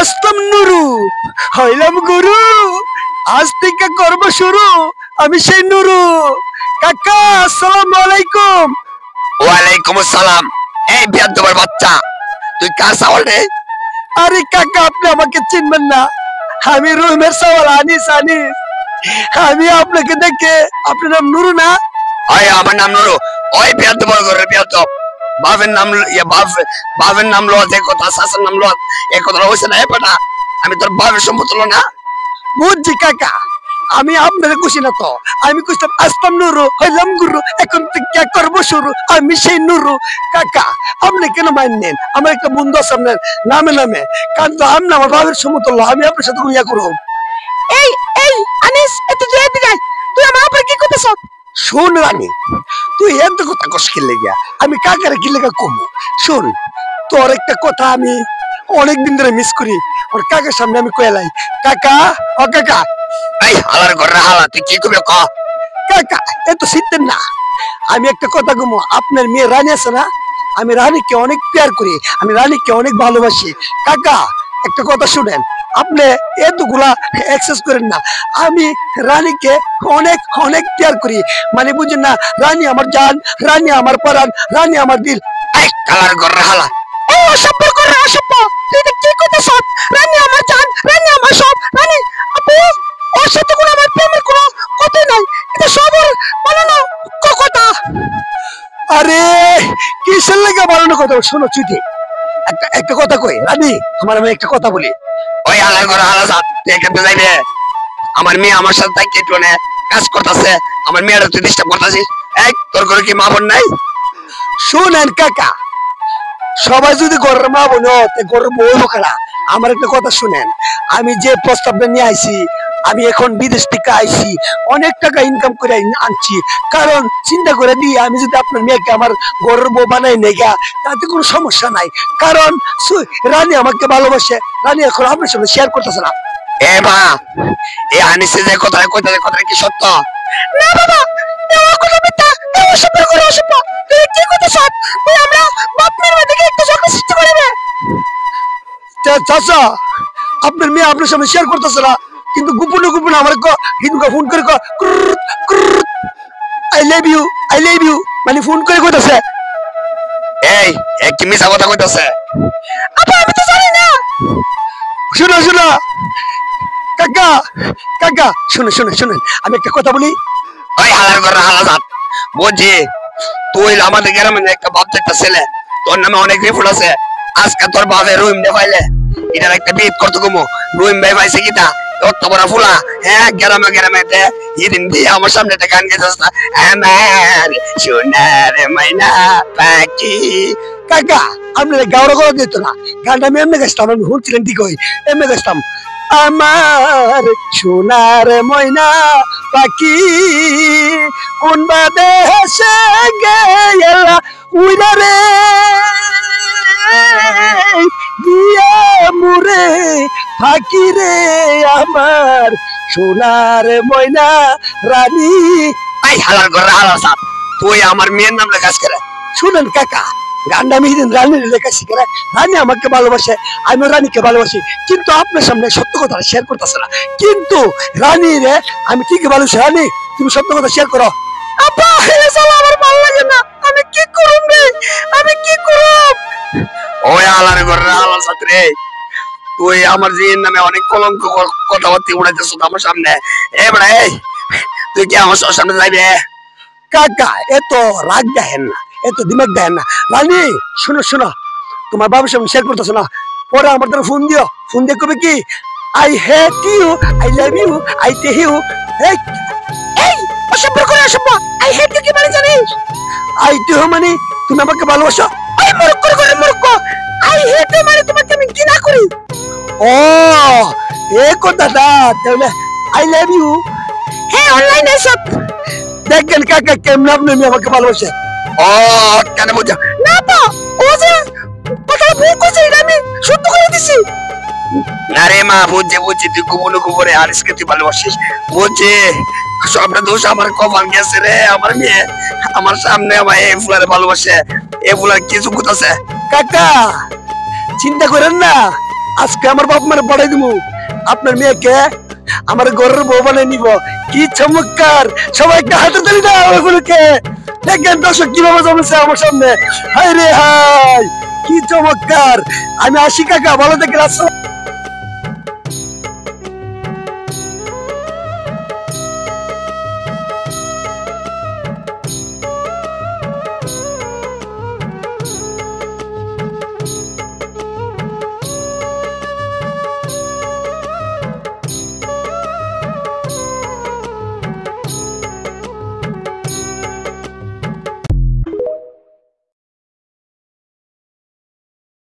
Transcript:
আসতাম নুরু, হইলাম গুরু, আজ থেকে করবো শুরু, আমি সেই নুরু। কাকা আসসালামু আলাইকুম। ওয়ালাইকুম আসসালাম। এই বিয়াদবের বাচ্চা, তুই কার সাওয়াল রে? আরে কাকা আপনি আমাকে চিনবেন না, আমি রুমের সওয়াল আনিস। আমি আপনাকে দেখে, আপনার নাম নুরু না? ওই আমার নাম নুরু। ওই বিয়াদবের ঘরে বিয়াদব বাপের নাম বাপের নাম লো যে কথা, শাসের নাম লো এই কথা হইছে না। বেটা আমি তোর বাপের সম্পত্তি লো না। বুঝছি কাকা, আমি আপনার খুশি না তো, আমি কইতাম আসতাম নুরু, হইলাম গুরু, এখন থেকে করবো শুরু, আমি সেই নুরু। কাকা আপনি কেন মানেন? আমার একটা বন্ধু আছে আপনার নামে নামে, কারণ তো আমি আমার বাবার সমতুল্য, আমি আপনার সাথে ইয়া করব। এই এই আনিস, এত জয় দিগাই, তুই আমার উপর কি করতেছ? শুন রানী, তুই এত কথা কস কি লেগা, আমি কাকারে কি লেগা কমু? শুন, তোর একটা কথা আমি অনেকদিন ধরে মিস করি, ওর কাকার সামনে আমি কইলাই, কাকা ও কাকা। এই হালার ঘরে হালা, তুই কি করবে ক? কাকা এত চিনতেন না, আমি একটা কথা কমু, আপনার মেয়ে রানী আছে না, আমি রানীকে অনেক প্যার করি, আমি রানীকে অনেক ভালোবাসি। কাকা একটা কথা শুনেন, আপনি এতগুলা এক্সেস করেন না, আমি রানীকে অনেক অনেক প্যার করি, মানে বুঝেন না, রানী আমার জান, রানী আমার পরাণ, রানী আমার দিল। এই হালার ঘরে হালা, এই অসভ্য করে অসভ্য, তুই এটা কি করতেছ? রানী আমার জান, রানী আমার সব, রানী আপু, ওর সাথে কোনো আমার প্রেমের কোনো কথাই নাই, এটা সব ওর বানানো কথা। আরে কিসের লেগে বানানো কথা? শোনো চুটি, একটা একটা কথা কই রানী, তোমার আমি একটা কথা বলি। ওই হালার ঘরে হালা সাত, তুই এখান থেকে যাইবে। আমার মেয়ে আমার সাথে তাই কেটে কাজ করতেছে, আমার মেয়েরা তুই ডিস্টার্ব করতেছিস। এই তোর ঘরে কি মা বোন নাই? শুনেন কাকা, সবাই যদি ঘরের মা বোন ঘরের বউ লোকেরা, আমার একটা কথা শুনেন, আমি যে প্রস্তাবটা নিয়ে আইছি, আমি এখন বিদেশ থেকে আইছি, অনেক টাকা ইনকাম করে আনছি, কারণ চিন্তা করে দিই, আমি যদি আপনার মেয়েকে আমার ঘরের বউ বানাই নেগা, তাতে কোনো সমস্যা নাই, কারণ রানী আমাকে ভালোবাসে, রানী এখন আপনার সঙ্গে শেয়ার করতেছে না। এ মা, এ আনিসে যে কথা কইতাছে, কথা কি সত্য? না বাবা, এমন কথা মিথ্যা, এমন সত্য করে অসত্য, তুই কি করতেছ? তুই আমরা বাপ মেয়ের মধ্যে একটু ঝগড়া সৃষ্টি করবে। চাচা, আপনার মেয়ে আপনার সামনে শেয়ার করতেছে না, কিন্তু গোপনে গোপনে আমার ফোন করে I love you, I love you, মানে ফোন করে কইতাছে। এই কি মিছা কথা কইতাছে? আপা আমি তো জানি না। শুনো শুনো কাকা, কাকা শুনে শুনে শুনেন, আমি একটা কথা বলি। ওই হালার ঘরে হালা সাত, বুঝছি তুই আমাদের গ্রামে একটা বাপ একটা ছেলে, তোর নামে অনেক রিপোর্ট আছে। আজকে তোর বাপের রুম দে পাইলে এটার একটা বিট করতে কমো, রুম ভাই পাইছে কিটা অত বড় ফুলা। হ্যাঁ গ্রামে গ্রামে এদিন দিয়ে আমার সামনে একটা গান গেছিস না, আমার সোনার মাইনা পাখি। কাকা আপনার গাওয়া করা যেত না, গানটা আমি এমনি গেছিলাম, আমি শুনছিলেন ঠিক হই এমনি গেছিলাম, আমার সোনার ময়না পাখি কোন বাদে হেসে গেলা উইরা রে দিয়া মুরে ফাঁকি রে, আমার সোনার ময়না রানী। এই হালার ঘরে হালা সাত, তুই আমার মেয়ের নাম লেখাস করে? শুনেন কাকা, গানটা আমি রানীর লেখা শিখে, রানী আমাকে ভালোবাসে, আমি রানীকে ভালোবাসি, কিন্তু আপনার সামনে সত্য কথা শেয়ার করতেছে না, কিন্তু রানী রে আমি ঠিকই ভালোবাসি। রানী তুমি সত্য কথা শেয়ার করো। আপা আমার ভালো লাগে না, আমি কি করব রে, আমি কি করব? ওই হালার ঘরে হালা সাত রে, তুই আমার জিন নামে অনেক কলঙ্ক কথাবার্তা উড়াইতেছ আমার সামনে। এবারে তুই কি আমার সামনে যাইবে? কাকা এত রাগ দেখেন না, এত দিমাগ দেখেন না। রানী শুনো শুনো, তোমার বাবার সঙ্গে শেয়ার করতেছো না, পরে আমার দ্বারা ফোন দিও, ফোন দিয়ে কবে কি I hate you, I love you, I take you. এই এই অসভ্য করে অসভ্য, আই হেট ইউ কি মানে জানিস? আই টেক ইউ মানে তুমি আমাকে ভালোবাসো, আই মূর্খ করে মূর্খ, আই হেট ইউ মানে তোমাকে আমি ঘৃণা করি। ও এই কথাটা, তাহলে আই লাভ ইউ হ্যাঁ অনলাইনে সব দেখেন কাকা কেমন আপনি আমাকে ভালোবাসে। ও কেন বুঝা না তো ও যে কথাটা ভুল করছে, এটা আমি সত্য করে দিছি। না রে মা, বুঝছি বুঝছি, তুই গোপনে গোপনে আরিসকে তুই ভালোবাসিস, বুঝছি সবটা দোষ আমার কপাল গেছে রে। আমার মেয়ে আমার সামনে আমার এই ফুলারে ভালোবাসে, এই ফুলার কিছু কোথাছে? কাকা চিন্তা করেন না, আজকে আমার বাপ মারে পড়াই দিব আপনার মেয়েকে আমার ঘরের বউ বানিয়ে নিব। কি চমৎকার, সবাই একটা হাতে তালি দাও ওগুলোকে। দেখেন দর্শক কিভাবে জমেছে আমার সামনে। হাই রে হাই, কি চমৎকার। আমি আসি কাকা, ভালো দেখে আসসালাম।